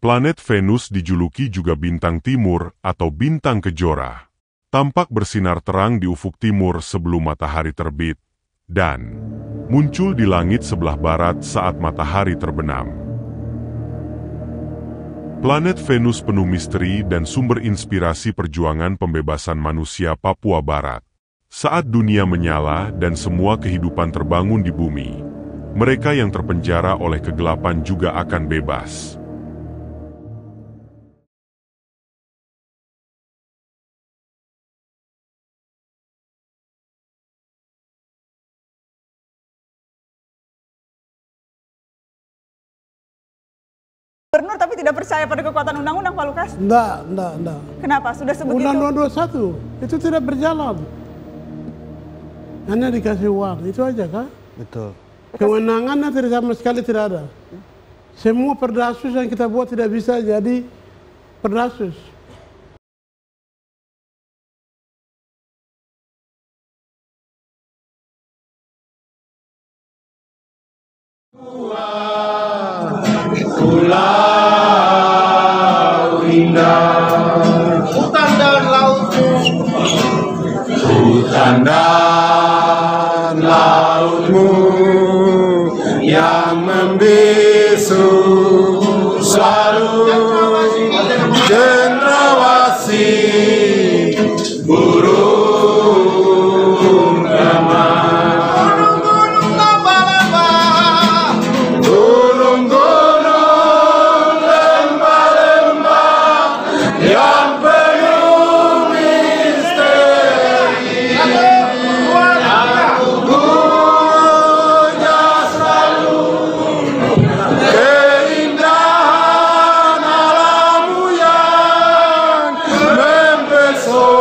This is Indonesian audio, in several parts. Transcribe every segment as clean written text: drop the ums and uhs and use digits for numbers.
Planet Venus dijuluki juga bintang timur atau bintang kejora. Tampak bersinar terang di ufuk timur sebelum matahari terbit, dan muncul di langit sebelah barat saat matahari terbenam. Planet Venus penuh misteri dan sumber inspirasi perjuangan pembebasan manusia Papua Barat. Saat dunia menyala dan semua kehidupan terbangun di bumi, mereka yang terpenjara oleh kegelapan juga akan bebas. Gubernur tapi tidak percaya pada kekuatan undang-undang, Pak Lukas? Enggak. Kenapa? Sudah sebegitu? Undang-undang 21 itu tidak berjalan. Hanya dikasih uang, itu aja kan? Betul. Kewenangannya tidak sama sekali tidak ada. Semua perdasus yang kita buat tidak bisa jadi perdasus. Pulau indah, hutan dan lautmu, hutan dan lautmu yang membisu selalu cendrawasih burung damai. Gunung-gunung lembah-lembah, gunung-gunung lembah-lembah yang penuh misteri. Aku punya selalu keindahan alammu yang mempesona,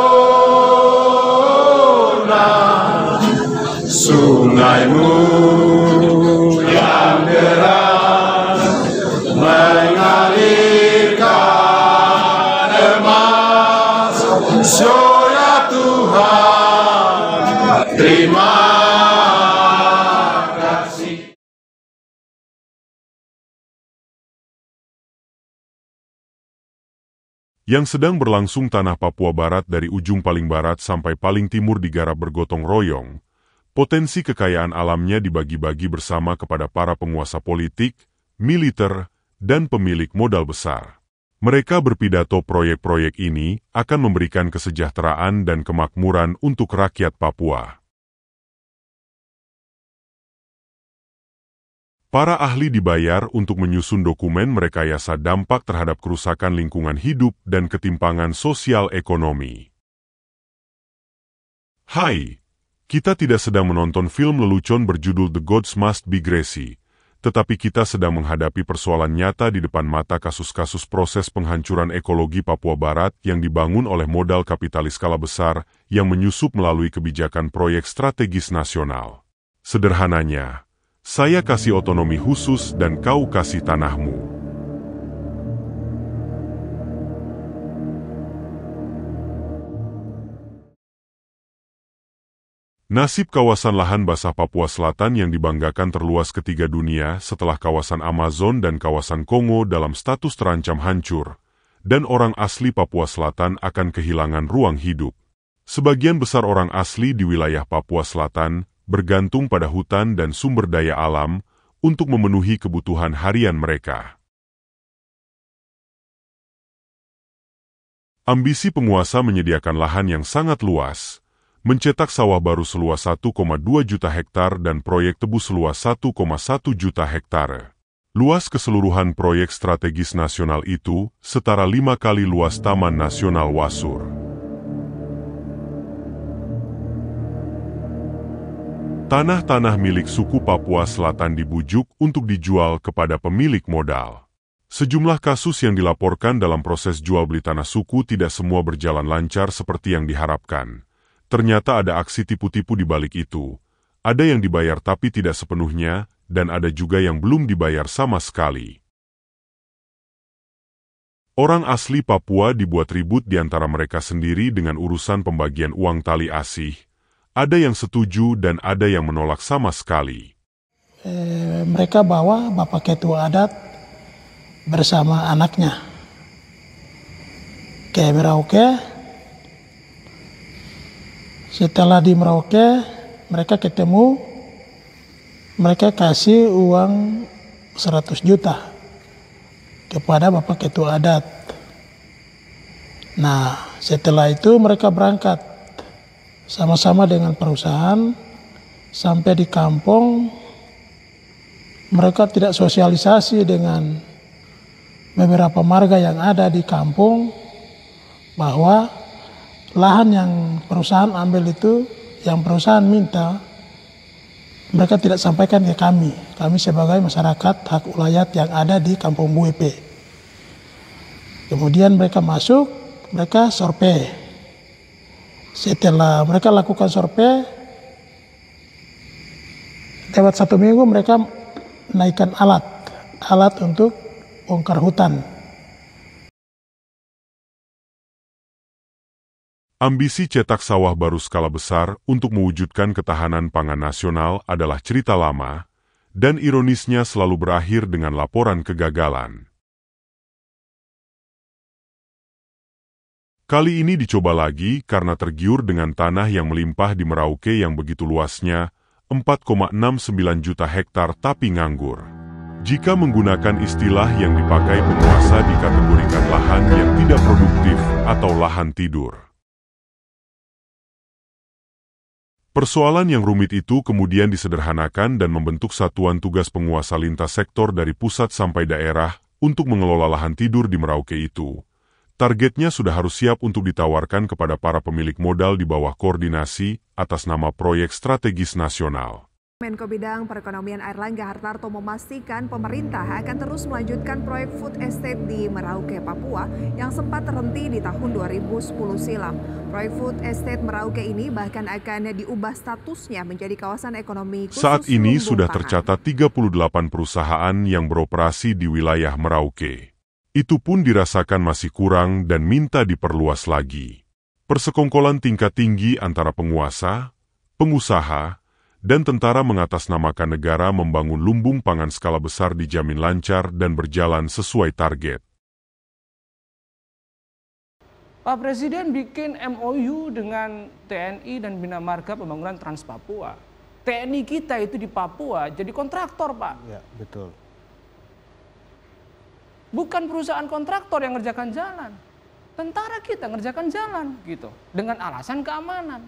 sungaimu yang deras mengalirkan emas. Surya Tuhan, terima kasih. Yang sedang berlangsung tanah Papua Barat dari ujung paling barat sampai paling timur digarap bergotong royong. Potensi kekayaan alamnya dibagi-bagi bersama kepada para penguasa politik, militer, dan pemilik modal besar. Mereka berpidato proyek-proyek ini akan memberikan kesejahteraan dan kemakmuran untuk rakyat Papua. Para ahli dibayar untuk menyusun dokumen merekayasa dampak terhadap kerusakan lingkungan hidup dan ketimpangan sosial ekonomi. Hai, kita tidak sedang menonton film lelucon berjudul The Gods Must Be Greasy, tetapi kita sedang menghadapi persoalan nyata di depan mata kasus-kasus proses penghancuran ekologi Papua Barat yang dibangun oleh modal kapitalis skala besar yang menyusup melalui kebijakan proyek strategis nasional. Sederhananya, saya kasih otonomi khusus dan kau kasih tanahmu. Nasib kawasan lahan basah Papua Selatan yang dibanggakan terluas ketiga dunia setelah kawasan Amazon dan kawasan Kongo dalam status terancam hancur, dan orang asli Papua Selatan akan kehilangan ruang hidup. Sebagian besar orang asli di wilayah Papua Selatan bergantung pada hutan dan sumber daya alam untuk memenuhi kebutuhan harian mereka. Ambisi penguasa menyediakan lahan yang sangat luas, mencetak sawah baru seluas 1,2 juta hektar dan proyek tebu seluas 1,1 juta hektare. Luas keseluruhan proyek strategis nasional itu setara 5 kali luas Taman Nasional Wasur. Tanah-tanah milik suku Papua Selatan dibujuk untuk dijual kepada pemilik modal. Sejumlah kasus yang dilaporkan dalam proses jual beli tanah suku tidak semua berjalan lancar seperti yang diharapkan. Ternyata ada aksi tipu-tipu di balik itu. Ada yang dibayar tapi tidak sepenuhnya, dan ada juga yang belum dibayar sama sekali. Orang asli Papua dibuat ribut di antara mereka sendiri dengan urusan pembagian uang tali asih. Ada yang setuju dan ada yang menolak sama sekali. Mereka bawa Bapak Ketua Adat bersama anaknya ke Merauke. Setelah di Merauke, mereka ketemu, mereka kasih uang 100 juta kepada Bapak Ketua Adat. Nah, setelah itu mereka berangkat sama-sama dengan perusahaan sampai di kampung. Mereka tidak sosialisasi dengan beberapa marga yang ada di kampung bahwa lahan yang perusahaan ambil itu, yang perusahaan minta, mereka tidak sampaikan ke kami. Kami sebagai masyarakat hak ulayat yang ada di Kampung Buepe. Kemudian mereka masuk, mereka survei. Setelah mereka lakukan survei, lewat 1 minggu mereka naikkan alat untuk bongkar hutan. Ambisi cetak sawah baru skala besar untuk mewujudkan ketahanan pangan nasional adalah cerita lama, dan ironisnya selalu berakhir dengan laporan kegagalan. Kali ini dicoba lagi karena tergiur dengan tanah yang melimpah di Merauke yang begitu luasnya, 4,69 juta hektar tapi nganggur. Jika menggunakan istilah yang dipakai penguasa dikategorikan lahan yang tidak produktif atau lahan tidur. Persoalan yang rumit itu kemudian disederhanakan dan membentuk satuan tugas penguasa lintas sektor dari pusat sampai daerah untuk mengelola lahan tidur di Merauke itu. Targetnya sudah harus siap untuk ditawarkan kepada para pemilik modal di bawah koordinasi atas nama proyek strategis nasional. Menko Bidang Perekonomian Airlangga Hartarto memastikan pemerintah akan terus melanjutkan proyek food estate di Merauke, Papua yang sempat terhenti di tahun 2010 silam. Proyek food estate Merauke ini bahkan akan diubah statusnya menjadi kawasan ekonomi khusus. Saat ini sudah tercatat 38 perusahaan yang beroperasi di wilayah Merauke. Itu pun dirasakan masih kurang dan minta diperluas lagi. Persekongkolan tingkat tinggi antara penguasa, pengusaha, dan tentara mengatasnamakan negara membangun lumbung pangan skala besar dijamin lancar dan berjalan sesuai target. Pak Presiden bikin MOU dengan TNI dan Bina Marga Pembangunan Trans Papua. TNI kita itu di Papua jadi kontraktor, Pak. Ya, betul. Bukan perusahaan kontraktor yang ngerjakan jalan. Tentara kita ngerjakan jalan gitu. Dengan alasan keamanan.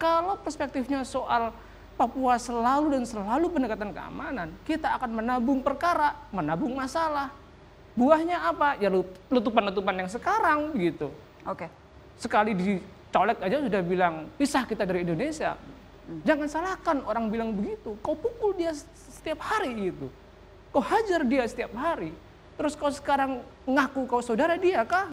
Kalau perspektifnya soal Papua selalu dan selalu pendekatan keamanan, kita akan menabung perkara, menabung masalah. Buahnya apa? Ya letupan-letupan yang sekarang gitu. Oke. Sekali dicolek aja sudah bilang pisah kita dari Indonesia. Jangan salahkan orang bilang begitu. Kau pukul dia setiap hari gitu. Kau hajar dia setiap hari. Terus kau sekarang ngaku kau saudara dia kah?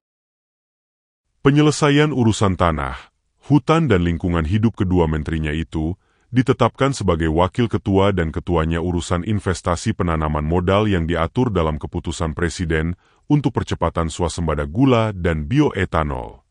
Penyelesaian urusan tanah, hutan dan lingkungan hidup kedua menterinya itu ditetapkan sebagai wakil ketua dan ketuanya urusan investasi penanaman modal yang diatur dalam keputusan Presiden untuk percepatan swasembada gula dan bioetanol.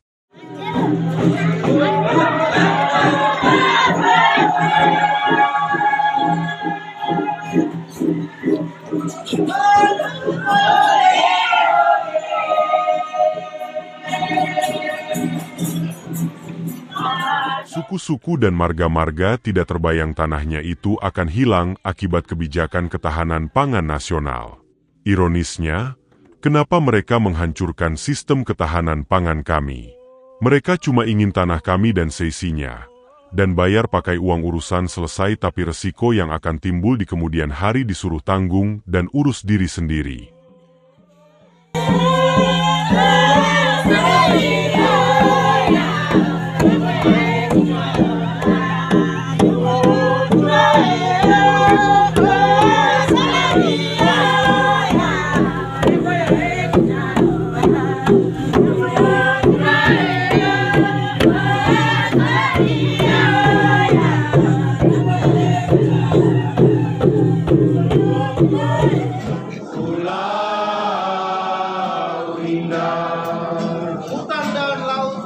Suku-suku dan marga-marga tidak terbayang tanahnya itu akan hilang akibat kebijakan ketahanan pangan nasional. Ironisnya, kenapa mereka menghancurkan sistem ketahanan pangan kami? Mereka cuma ingin tanah kami dan seisinya, dan bayar pakai uang urusan selesai tapi resiko yang akan timbul di kemudian hari disuruh tanggung dan urus diri sendiri. Hutan dan laut.